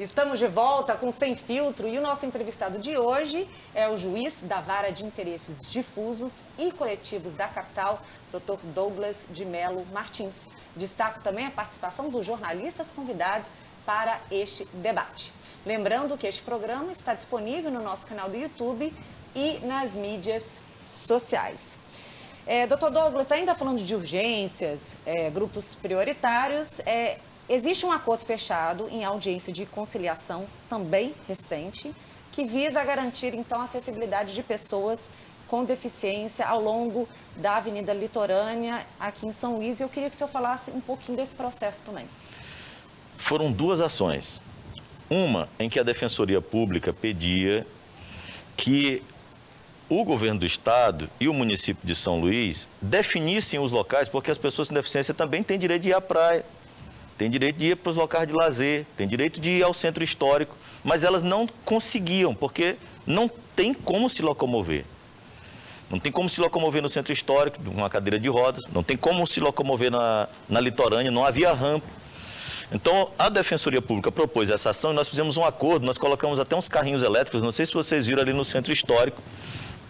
Estamos de volta com Sem Filtro e o nosso entrevistado de hoje é o juiz da Vara de Interesses Difusos e Coletivos da capital, Dr. Douglas de Mello Martins. Destaco também a participação dos jornalistas convidados para este debate. Lembrando que este programa está disponível no nosso canal do YouTube e nas mídias sociais. Dr. Douglas, ainda falando de urgências, grupos prioritários, existe um acordo fechado em audiência de conciliação, também recente, que visa garantir, então, a acessibilidade de pessoas com deficiência ao longo da Avenida Litorânea, aqui em São Luís. E eu queria que o senhor falasse um pouquinho desse processo também. Foram duas ações. Uma em que a Defensoria Pública pedia que o governo do estado e o município de São Luís definissem os locais, porque as pessoas com deficiência também têm direito de ir à praia, têm direito de ir para os locais de lazer, têm direito de ir ao centro histórico, mas elas não conseguiam, porque não tem como se locomover. Não tem como se locomover no centro histórico, com uma cadeira de rodas, não tem como se locomover na litorânea, não havia rampa. Então, a Defensoria Pública propôs essa ação e nós fizemos um acordo, nós colocamos até uns carrinhos elétricos, não sei se vocês viram ali no centro histórico,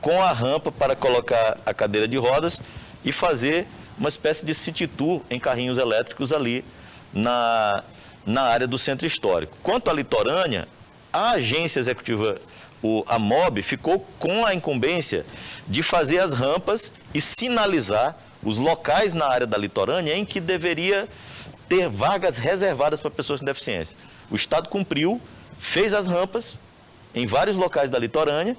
com a rampa para colocar a cadeira de rodas e fazer uma espécie de city tour em carrinhos elétricos ali na área do centro histórico. Quanto à litorânea, a agência executiva, a MOB, ficou com a incumbência de fazer as rampas e sinalizar os locais na área da litorânea em que deveria ter vagas reservadas para pessoas com deficiência. O Estado cumpriu, fez as rampas em vários locais da litorânea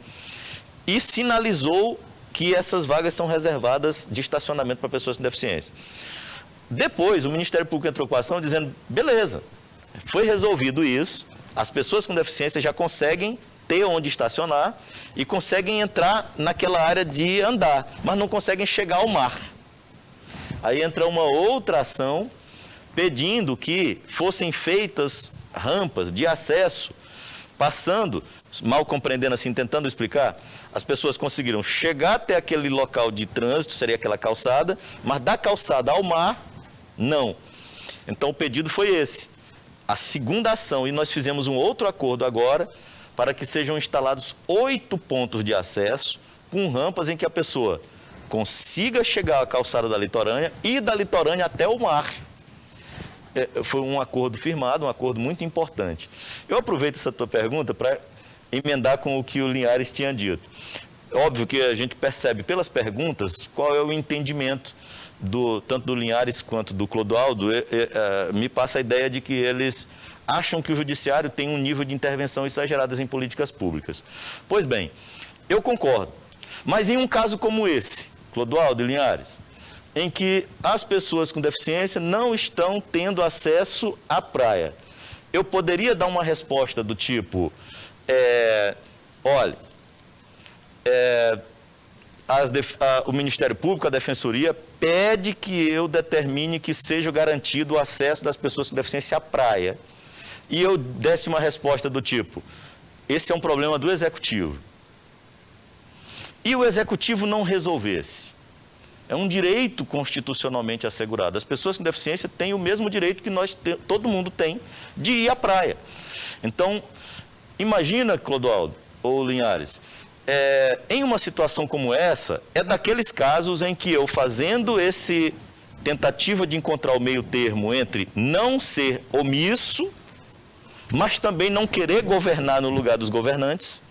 e sinalizou que essas vagas são reservadas de estacionamento para pessoas com deficiência. Depois, o Ministério Público entrou com a ação dizendo, beleza, foi resolvido isso, as pessoas com deficiência já conseguem ter onde estacionar e conseguem entrar naquela área de andar, mas não conseguem chegar ao mar. Aí entra uma outra ação pedindo que fossem feitas rampas de acesso, passando, mal compreendendo assim, tentando explicar, as pessoas conseguiram chegar até aquele local de trânsito, seria aquela calçada, mas da calçada ao mar, não. Então o pedido foi esse, a segunda ação, e nós fizemos um outro acordo agora, para que sejam instalados 8 pontos de acesso, com rampas em que a pessoa consiga chegar à calçada da litorânea e da litorânea até o mar. Foi um acordo firmado, um acordo muito importante. Eu aproveito essa tua pergunta para emendar com o que o Linhares tinha dito. Óbvio que a gente percebe pelas perguntas qual é o entendimento tanto do Linhares quanto do Clodoaldo. Me passa a ideia de que eles acham que o judiciário tem um nível de intervenção exagerada em políticas públicas. Pois bem, eu concordo. Mas em um caso como esse, Clodoaldo e Linhares, em que as pessoas com deficiência não estão tendo acesso à praia, eu poderia dar uma resposta do tipo, olha, o Ministério Público, a Defensoria, pede que eu determine que seja garantido o acesso das pessoas com deficiência à praia. E eu desse uma resposta do tipo, esse é um problema do Executivo. E o Executivo não resolvesse. É um direito constitucionalmente assegurado. As pessoas com deficiência têm o mesmo direito que todo mundo tem de ir à praia. Então, imagina, Clodoaldo ou Linhares, em uma situação como essa, é daqueles casos em que eu, fazendo esse tentativa de encontrar o meio termo entre não ser omisso, mas também não querer governar no lugar dos governantes,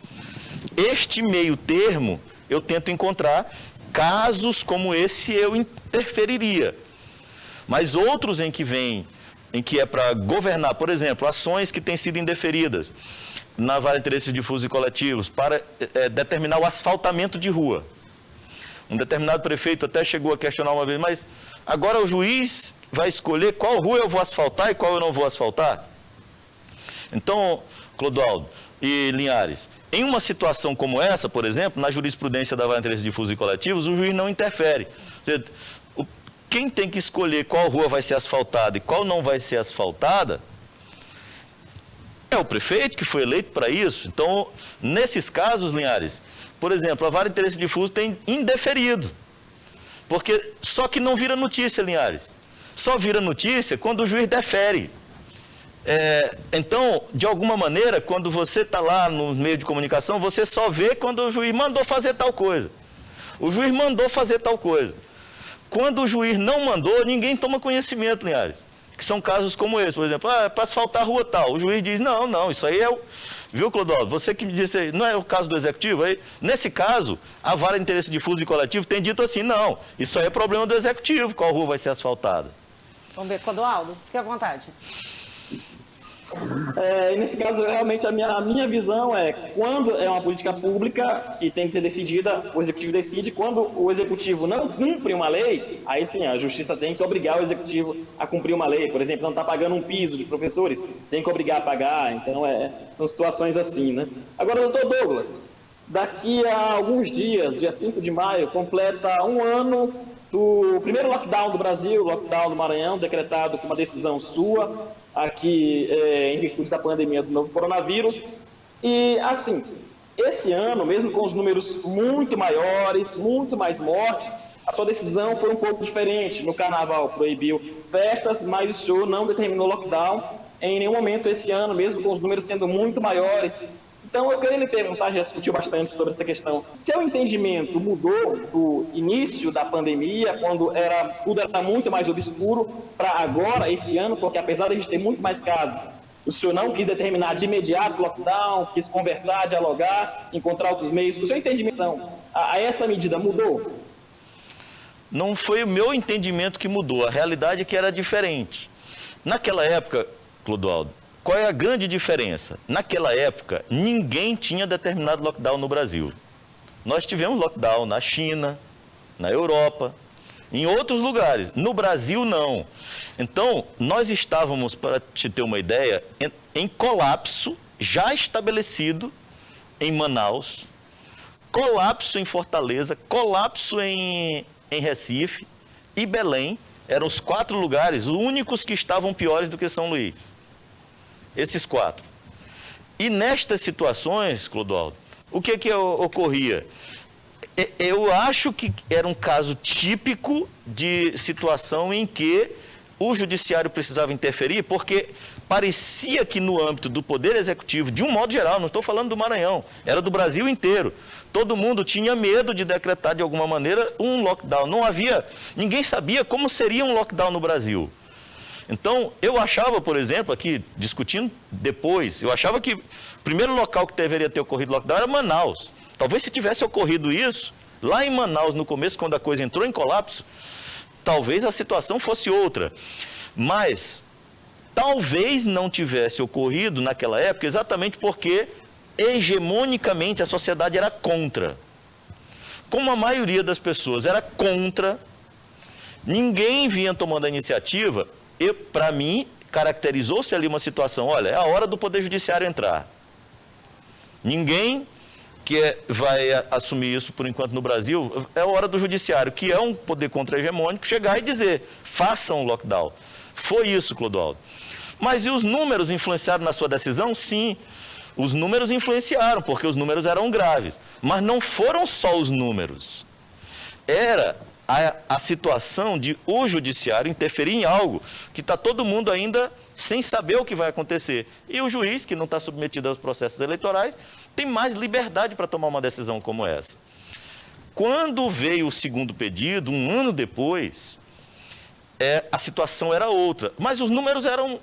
este meio termo eu tento encontrar. Casos como esse eu interferiria, mas outros em que é para governar, por exemplo, ações que têm sido indeferidas na Vara de Interesses Difusos e Coletivos para determinar o asfaltamento de rua. Um determinado prefeito até chegou a questionar uma vez, mas agora o juiz vai escolher qual rua eu vou asfaltar e qual eu não vou asfaltar? Então, Clodoaldo e Linhares, em uma situação como essa, por exemplo, na jurisprudência da Vara de Interesses Difusos e Coletivos, o juiz não interfere. Quem tem que escolher qual rua vai ser asfaltada e qual não vai ser asfaltada é o prefeito que foi eleito para isso. Então, nesses casos, Linhares, por exemplo, a Vara de Interesses Difusos tem indeferido. Só que não vira notícia, Linhares. Só vira notícia quando o juiz defere. Então, de alguma maneira, quando você está lá no meio de comunicação, você só vê quando o juiz mandou fazer tal coisa. O juiz mandou fazer tal coisa. Quando o juiz não mandou, ninguém toma conhecimento, Linhares. Que são casos como esse, por exemplo, para asfaltar a rua tal. O juiz diz, não, isso aí é o... Viu, Clodoaldo? Você que me disse, não é o caso do executivo? Aí, nesse caso, a vara de interesse difuso e coletivo tem dito assim, não, isso aí é problema do executivo, qual rua vai ser asfaltada. Vamos ver, Clodoaldo, fique à vontade. E nesse caso, realmente, a minha visão é, quando é uma política pública que tem que ser decidida, o executivo decide. Quando o executivo não cumpre uma lei, aí sim, a justiça tem que obrigar o executivo a cumprir uma lei. Por exemplo, não está pagando um piso de professores, tem que obrigar a pagar. Então, são situações assim, né? Agora, doutor Douglas, daqui a alguns dias, dia 5 de maio, completa um ano do primeiro lockdown do Brasil, lockdown do Maranhão, decretado com uma decisão sua, aqui em virtude da pandemia do novo coronavírus. E, assim, esse ano, mesmo com os números muito maiores, muito mais mortes, a sua decisão foi um pouco diferente. No Carnaval proibiu festas, mas o senhor não determinou lockdown em nenhum momento esse ano, mesmo com os números sendo muito maiores. Então, eu queria lhe perguntar, já discutiu bastante sobre essa questão, seu entendimento mudou do início da pandemia, quando tudo era muito mais obscuro, para agora, esse ano, porque apesar de a gente ter muito mais casos, o senhor não quis determinar de imediato o lockdown, quis conversar, dialogar, encontrar outros meios. O seu entendimento a essa medida mudou? Não foi o meu entendimento que mudou, a realidade é que era diferente. Naquela época, Clodoaldo, qual é a grande diferença? Naquela época, ninguém tinha determinado lockdown no Brasil. Nós tivemos lockdown na China, na Europa, em outros lugares. No Brasil, não. Então, nós estávamos, para te ter uma ideia, em colapso já estabelecido em Manaus, colapso em Fortaleza, colapso em Recife e Belém. Eram os 4 lugares, os únicos que estavam piores do que São Luís. Esses 4. E nestas situações, Clodoaldo, o que ocorria? Eu acho que era um caso típico de situação em que o judiciário precisava interferir, porque parecia que no âmbito do Poder Executivo, de um modo geral, não estou falando do Maranhão, era do Brasil inteiro, todo mundo tinha medo de decretar de alguma maneira um lockdown. Ninguém sabia como seria um lockdown no Brasil. Então, eu achava, por exemplo, aqui, discutindo depois, eu achava que o primeiro local que deveria ter ocorrido lockdown era Manaus. Talvez se tivesse ocorrido isso, lá em Manaus, no começo, quando a coisa entrou em colapso, talvez a situação fosse outra. Mas, talvez não tivesse ocorrido naquela época, exatamente porque, hegemonicamente, a sociedade era contra. Como a maioria das pessoas era contra, ninguém vinha tomando a iniciativa. Para mim, caracterizou-se ali uma situação, olha, é a hora do Poder Judiciário entrar. Ninguém que vai assumir isso por enquanto no Brasil, é a hora do Judiciário, que é um poder contra-hegemônico, chegar e dizer, façam o lockdown. Foi isso, Clodoaldo. Mas e os números influenciaram na sua decisão? Sim, os números influenciaram, porque os números eram graves. Mas não foram só os números. Era a situação de o judiciário interferir em algo que está todo mundo ainda sem saber o que vai acontecer. E o juiz, que não está submetido aos processos eleitorais, tem mais liberdade para tomar uma decisão como essa. Quando veio o segundo pedido, um ano depois, a situação era outra. Mas os números eram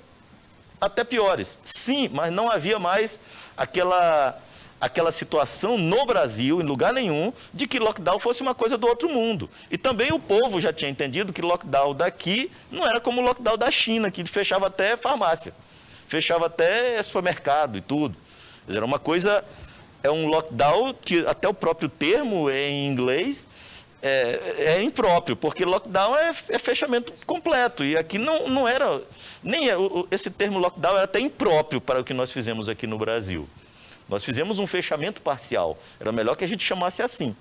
até piores. Sim, mas não havia mais aquela situação no Brasil, em lugar nenhum, de que lockdown fosse uma coisa do outro mundo. E também o povo já tinha entendido que lockdown daqui não era como o lockdown da China, que fechava até farmácia, fechava até supermercado e tudo. Era uma coisa, é um lockdown que até o próprio termo em inglês é impróprio, porque lockdown é fechamento completo. E aqui não era, esse termo lockdown era até impróprio para o que nós fizemos aqui no Brasil. Nós fizemos um fechamento parcial, era melhor que a gente chamasse assim.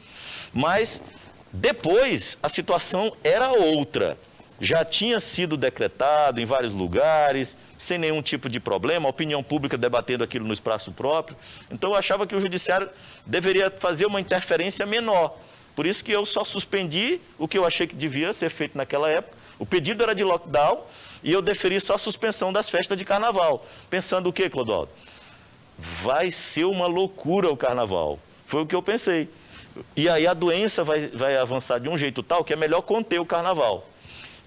Mas depois a situação era outra. Já tinha sido decretado em vários lugares, sem nenhum tipo de problema, a opinião pública debatendo aquilo no espaço próprio. Então eu achava que o judiciário deveria fazer uma interferência menor. Por isso que eu só suspendi o que eu achei que devia ser feito naquela época, O pedido era de lockdown e eu deferi só a suspensão das festas de carnaval. Pensando o quê, Clodoaldo? Vai ser uma loucura o carnaval. Foi o que eu pensei. E aí a doença vai avançar de um jeito tal que é melhor conter o carnaval.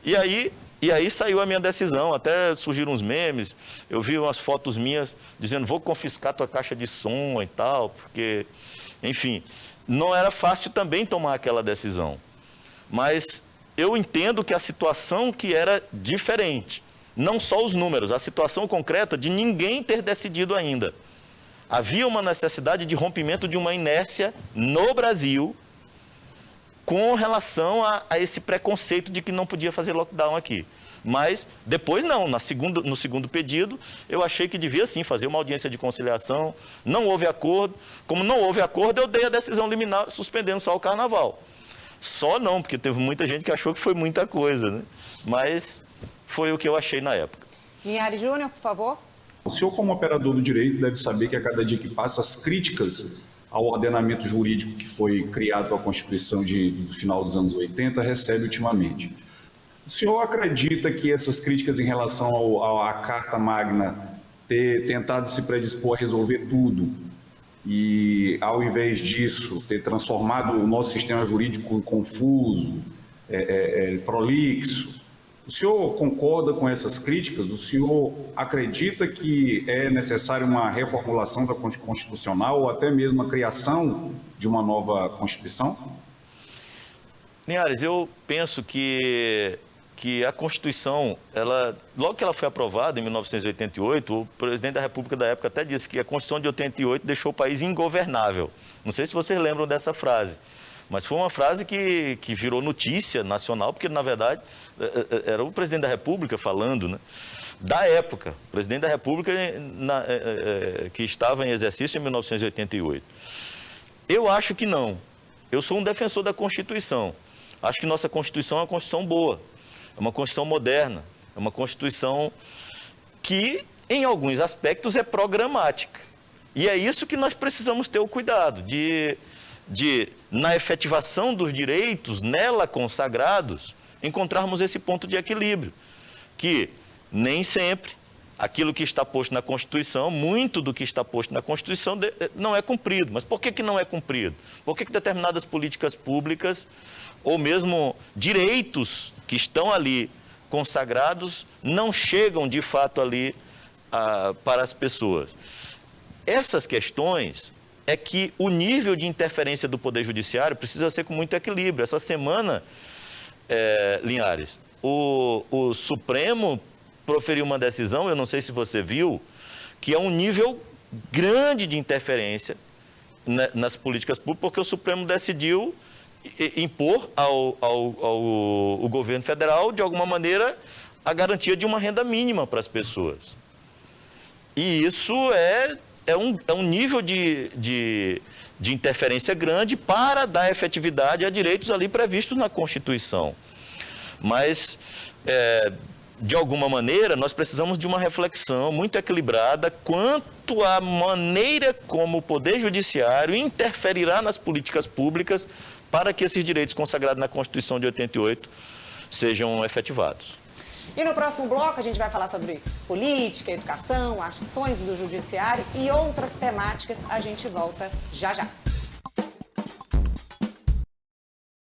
E aí saiu a minha decisão, até surgiram uns memes, eu vi umas fotos minhas dizendo, vou confiscar tua caixa de som e tal, porque, enfim, não era fácil também tomar aquela decisão. Mas eu entendo que a situação que era diferente, não só os números, a situação concreta de ninguém ter decidido ainda. Havia uma necessidade de rompimento de uma inércia no Brasil com relação a esse preconceito de que não podia fazer lockdown aqui. Mas depois não, no segundo pedido, eu achei que devia sim fazer uma audiência de conciliação, não houve acordo. Como não houve acordo, eu dei a decisão liminar suspendendo só o carnaval. Só não, porque teve muita gente que achou que foi muita coisa, né? Mas foi o que eu achei na época. Linhares Júnior, por favor. O senhor, como operador do direito, deve saber que a cada dia que passa, as críticas ao ordenamento jurídico que foi criado com a Constituição do final dos anos 80 recebe ultimamente. O senhor acredita que essas críticas em relação à Carta Magna ter tentado se predispor a resolver tudo e, ao invés disso, ter transformado o nosso sistema jurídico confuso, prolixo, o senhor concorda com essas críticas? O senhor acredita que é necessária uma reformulação da Constitucional ou até mesmo a criação de uma nova Constituição? Linhares, eu penso que a Constituição, logo que ela foi aprovada em 1988, o presidente da República da época até disse que a Constituição de 88 deixou o país ingovernável. Não sei se vocês lembram dessa frase. Mas foi uma frase que virou notícia nacional, porque, na verdade, era o presidente da República falando, né? Da época, o presidente da República que estava em exercício em 1988. Eu acho que não. Eu sou um defensor da Constituição. Acho que nossa Constituição é uma Constituição boa, é uma Constituição moderna, é uma Constituição que, em alguns aspectos, é programática. E é isso que nós precisamos ter o cuidado de na efetivação dos direitos nela consagrados, encontrarmos esse ponto de equilíbrio, que nem sempre aquilo que está posto na Constituição, muito do que está posto na Constituição não é cumprido. Mas por que não é cumprido? Por que determinadas políticas públicas, ou mesmo direitos que estão ali consagrados, não chegam de fato ali para as pessoas? Essas questões é que o nível de interferência do Poder Judiciário precisa ser com muito equilíbrio. Essa semana, Linhares, o Supremo proferiu uma decisão, eu não sei se você viu, que é um nível grande de interferência nas políticas públicas, porque o Supremo decidiu impor ao governo federal, de alguma maneira, a garantia de uma renda mínima para as pessoas. E isso é um nível de interferência grande para dar efetividade a direitos ali previstos na Constituição. Mas, de alguma maneira, nós precisamos de uma reflexão muito equilibrada quanto à maneira como o Poder Judiciário interferirá nas políticas públicas para que esses direitos consagrados na Constituição de 88 sejam efetivados. E no próximo bloco a gente vai falar sobre política, educação, ações do judiciário e outras temáticas. A gente volta já já.